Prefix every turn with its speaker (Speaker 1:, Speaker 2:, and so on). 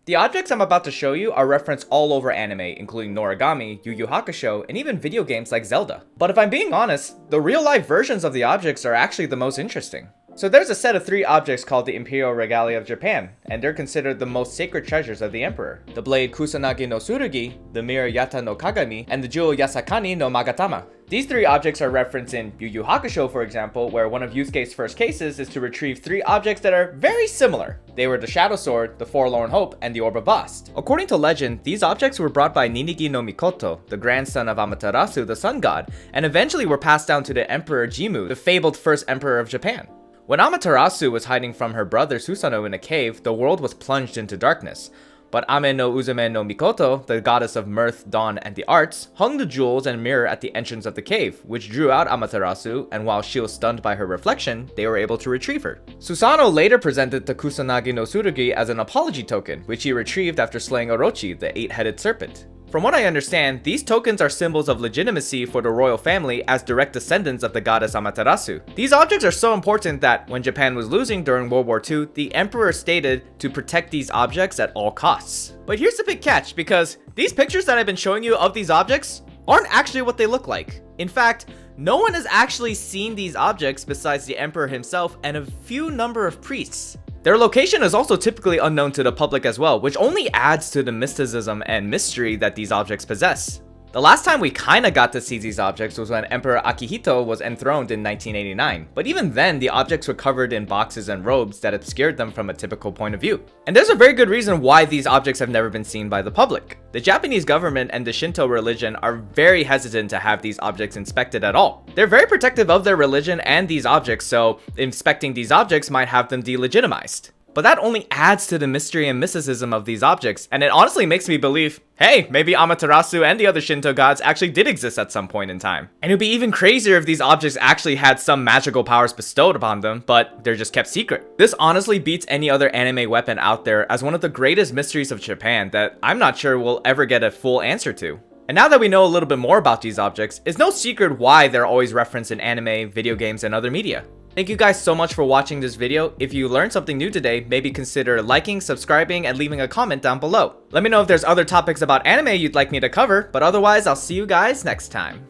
Speaker 1: The objects I'm about to show you are referenced all over anime, including Noragami, Yu Yu Hakusho, and even video games like Zelda. But if I'm being honest, the real-life versions of the objects are actually the most interesting. So there's a set of 3 objects called the Imperial Regalia of Japan, and they're considered the most sacred treasures of the emperor. The blade Kusanagi no Tsurugi, the mirror Yata no Kagami, and the jewel Yasakani no Magatama. These 3 objects are referenced in Yu Yu Hakusho, for example, where one of Yusuke's first cases is to retrieve 3 objects that are very similar. They were the Shadow Sword, the Forlorn Hope, and the Orb of Bast. According to legend, these objects were brought by Ninigi no Mikoto, the grandson of Amaterasu, the sun god, and eventually were passed down to the Emperor Jimmu, the fabled first emperor of Japan. When Amaterasu was hiding from her brother Susanoo in a cave, the world was plunged into darkness. But Ame no Uzume no Mikoto, the goddess of mirth, dawn, and the arts, hung the jewels and mirror at the entrance of the cave, which drew out Amaterasu, and while she was stunned by her reflection, they were able to retrieve her. Susanoo later presented the Kusanagi no Tsurugi as an apology token, which he retrieved after slaying Orochi, the 8-headed serpent. From what I understand, these tokens are symbols of legitimacy for the royal family as direct descendants of the goddess Amaterasu. These objects are so important that when Japan was losing during World War II, the emperor stated to protect these objects at all costs. But here's the big catch, because these pictures that I've been showing you of these objects aren't actually what they look like. In fact, no one has actually seen these objects besides the emperor himself and a few number of priests. Their location is also typically unknown to the public as well, which only adds to the mysticism and mystery that these objects possess. The last time we kinda got to see these objects was when Emperor Akihito was enthroned in 1989, but even then the objects were covered in boxes and robes that obscured them from a typical point of view. And there's a very good reason why these objects have never been seen by the public. The Japanese government and the Shinto religion are very hesitant to have these objects inspected at all. They're very protective of their religion and these objects, so inspecting these objects might have them delegitimized. But that only adds to the mystery and mysticism of these objects, and it honestly makes me believe, hey, maybe Amaterasu and the other Shinto gods actually did exist at some point in time. And it would be even crazier if these objects actually had some magical powers bestowed upon them, but they're just kept secret. This honestly beats any other anime weapon out there as one of the greatest mysteries of Japan that I'm not sure we'll ever get a full answer to. And now that we know a little bit more about these objects, it's no secret why they're always referenced in anime, video games, and other media. Thank you guys so much for watching this video. If you learned something new today, maybe consider liking, subscribing, and leaving a comment down below. Let me know if there's other topics about anime you'd like me to cover, but otherwise I'll see you guys next time.